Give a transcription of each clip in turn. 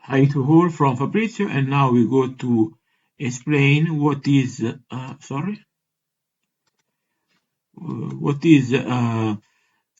Hi to all from Fabrizio, and now we go to explain what is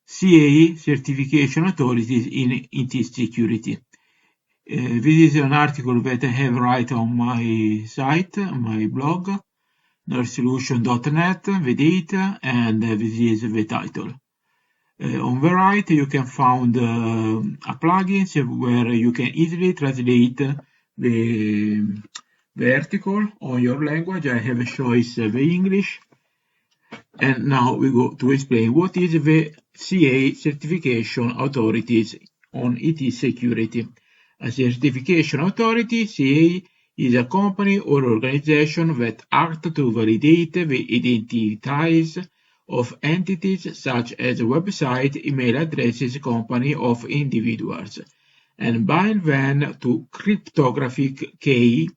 CA certification authorities in IT security. This is an article that I have right on my site, my blog, nerdsolution.net, the data, and this is the title. On the right, you can find a plugins where you can easily translate the article on your language. I have a choice the English. And now we go to explain what is the CA certification authorities on IT security. A certification authority, CA, is a company or organization that acts to validate the identities of entities such as website, email addresses, company of individuals, and bind them to cryptographic key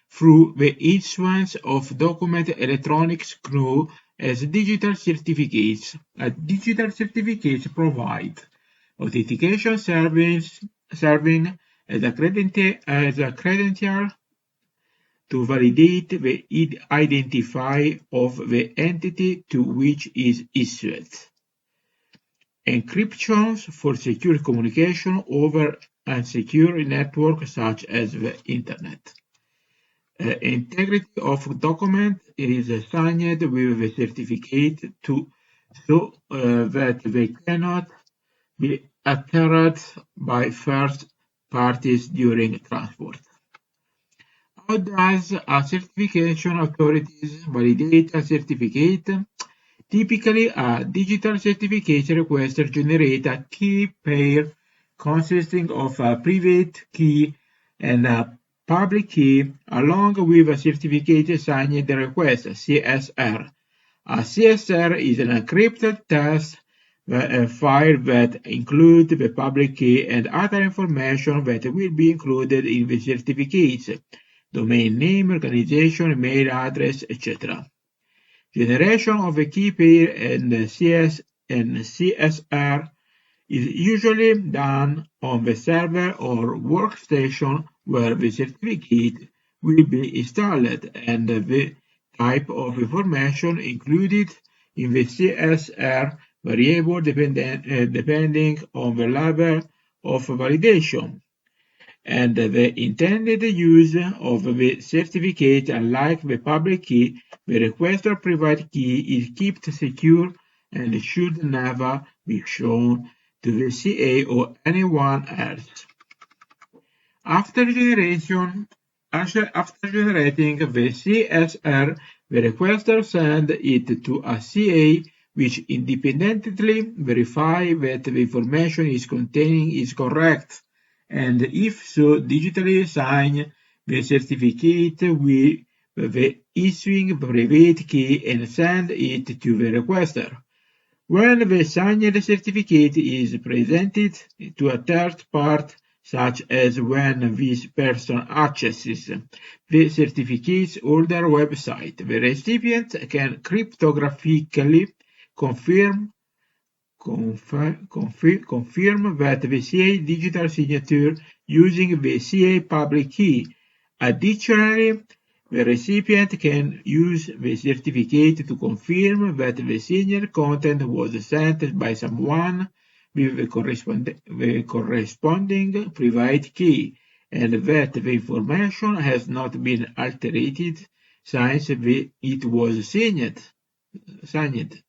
through the issuance of document electronics known as digital certificates. A digital certificate provides authentication serving as a credential to validate the identity of the entity to which is issued. Encryption for secure communication over unsecure networks such as the Internet. Integrity of document is signed with the certificate so that they cannot be altered by third parties during transport. How does a certification authority validate a certificate? Typically, a digital certificate request generates a key pair consisting of a private key and a public key, along with a certificate signing the request, CSR. A CSR is an encrypted text file that includes the public key and other information that will be included in the certificates, domain name, organization, email address, etc. Generation of a key pair and CSR is usually done on the server or workstation where the certificate will be installed, and the type of information included in the CSR variable depending on the level of validation and the intended use of the certificate. Unlike the public key, the requester private key is kept secure and should never be shown to the CA or anyone else. After generating the CSR, the requester sends it to a CA, which independently verifies that the information is contained is correct, and if so, digitally sign the certificate with the issuing private key and send it to the requester. When the signed certificate is presented to a third party, such as when this person accesses the certificate's older website, the recipient can cryptographically confirm that the CA digital signature using the CA public key. Additionally, the recipient can use the certificate to confirm that the signed content was sent by someone with the corresponding private key, and that the information has not been altered since it was signed.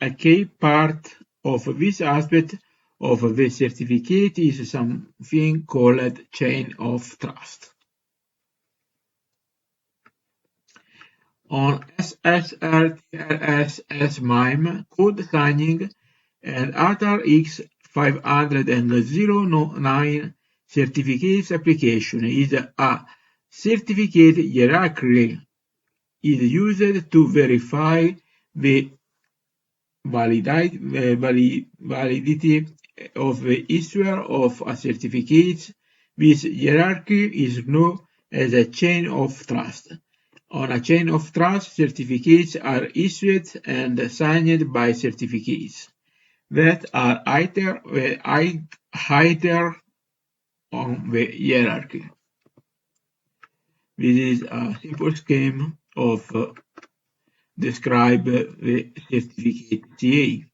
A key part of this aspect of the certificate is something called chain of trust. On SSL, TLS, SMIME, code signing, and other X509 certificates application is a certificate hierarchy is used to verify the validity of the issuer of a certificate. This hierarchy is known as a chain of trust. On a chain of trust, certificates are issued and signed by certificates. that are higher on the hierarchy. This is a simple scheme of describe the certificate CA,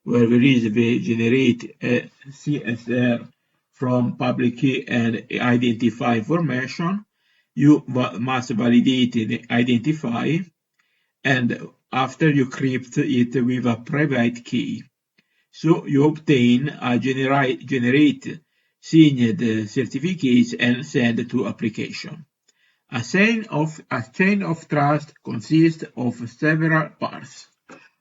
where there is the generate a CSR from public key and identify information. You must validate the identify, and after you crypt it with a private key. So you obtain a generate signed certificates and send to application. A chain of trust consists of several parts.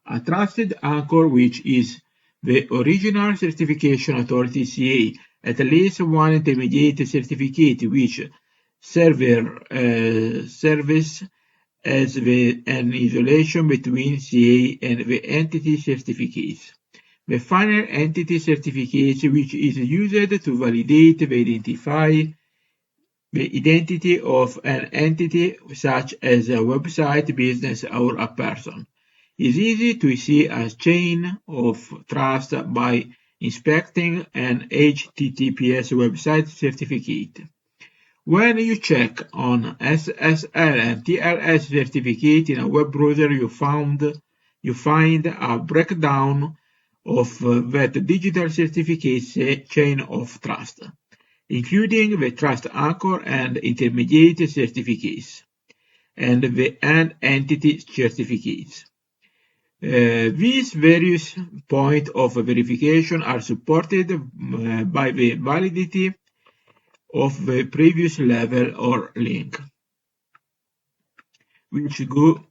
A trusted anchor, which is the original certification authority CA, at least one intermediate certificate which serves as an isolation between CA and the entity certificates. The final entity certificate, which is used to validate the identity of an entity such as a website, business, or a person. It's easy to see a chain of trust by inspecting an HTTPS website certificate. When you check on SSL and TLS certificate in a web browser, you find a breakdown of that digital certificate chain of trust, including the trust anchor and intermediate certificates, and the entity certificates. These various points of verification are supported by the validity of the previous level or link, which go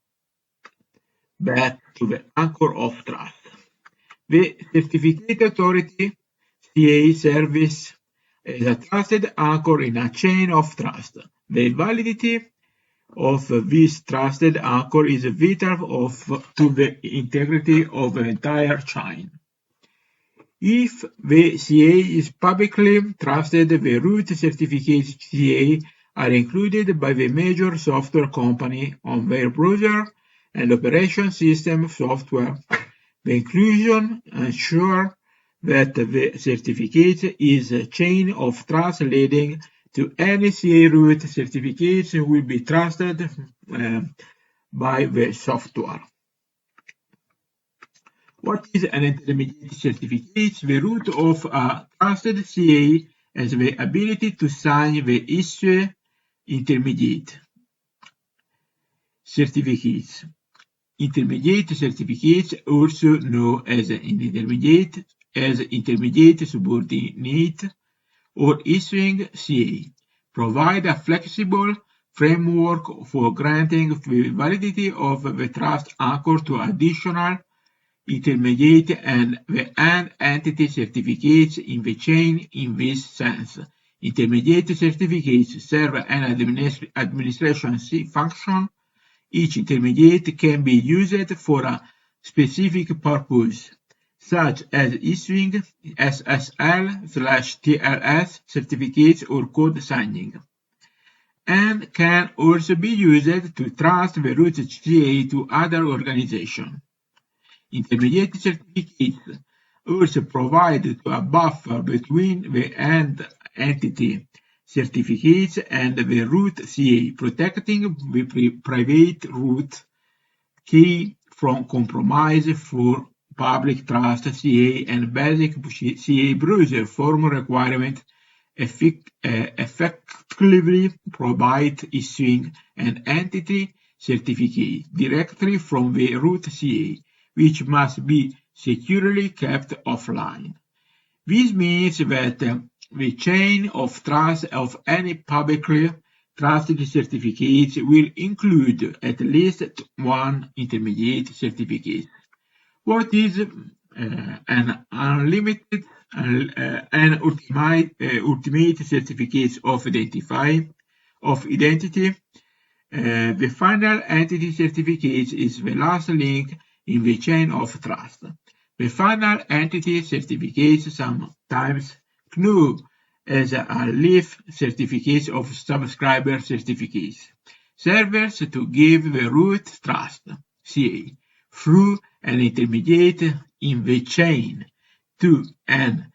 back to the anchor of trust. The certificate authority CA service is a trusted anchor in a chain of trust. The validity of this trusted anchor is vital to the integrity of the entire chain. If the CA is publicly trusted, the root certificates CA are included by the major software company on their browser and operation system software. The inclusion ensures that the certificate is a chain of trust leading to any CA root certificates will be trusted by the software. What is an intermediate certificate? The root of a trusted CA is the ability to sign the issue intermediate certificates. Intermediate certificates, also known as intermediate subordinate or issuing CA, provide a flexible framework for granting the validity of the trust anchor to additional intermediate and the entity certificates in the chain. In this sense, intermediate certificates serve an administration function. Each intermediate can be used for a specific purpose, such as issuing SSL/TLS certificates or code signing, and can also be used to trust the root CA to other organizations. Intermediate certificates also provide a buffer between the entity certificates and the root CA, protecting the private root key from compromise for public trust CA and basic CA browser form requirement effectively provide issuing an entity certificate directly from the root CA, which must be securely kept offline. This means that the chain of trust of any publicly trusted certificate will include at least one intermediate certificate. What is an unlimited and ultimate certificate of identity? The final entity certificate is the last link in the chain of trust. The final entity certificate, sometimes known as a leaf certificate of subscriber certificates, serves to give the root trust CA through an intermediate in the chain to an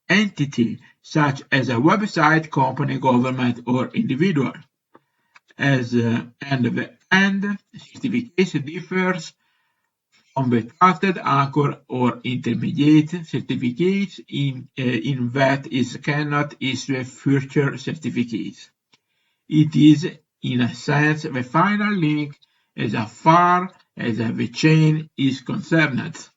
entity such as a website, company, government, or individual. And the AND certification differs from the trusted anchor or intermediate certificates in that it cannot issue future certificates. It is, in a sense, the final link as far as the chain is concerned.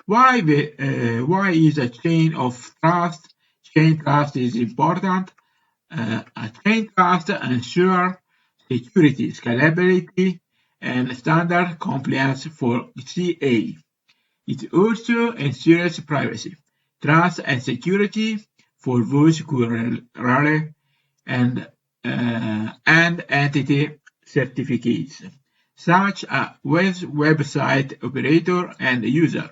Why is a chain of trust? Chain trust is important. A chain trust ensures security, scalability, and standard compliance for CA. It also ensures privacy, trust, and security for those who rely and entity certificates, such as website operator and user.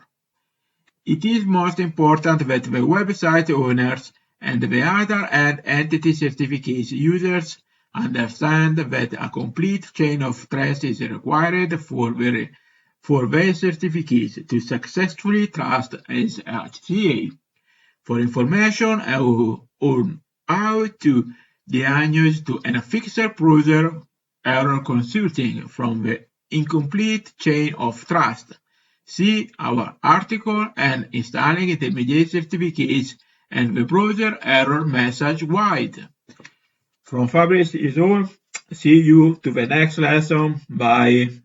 It is most important that the website owners and the other entity certificates users understand that a complete chain of trust is required for their certificates to successfully trust as a CA. For information on how to diagnose and fix browser error consulting from the incomplete chain of trust, see our article on installing intermediate certificates and the browser error message guide. From Fabrice is all. See you to the next lesson. Bye.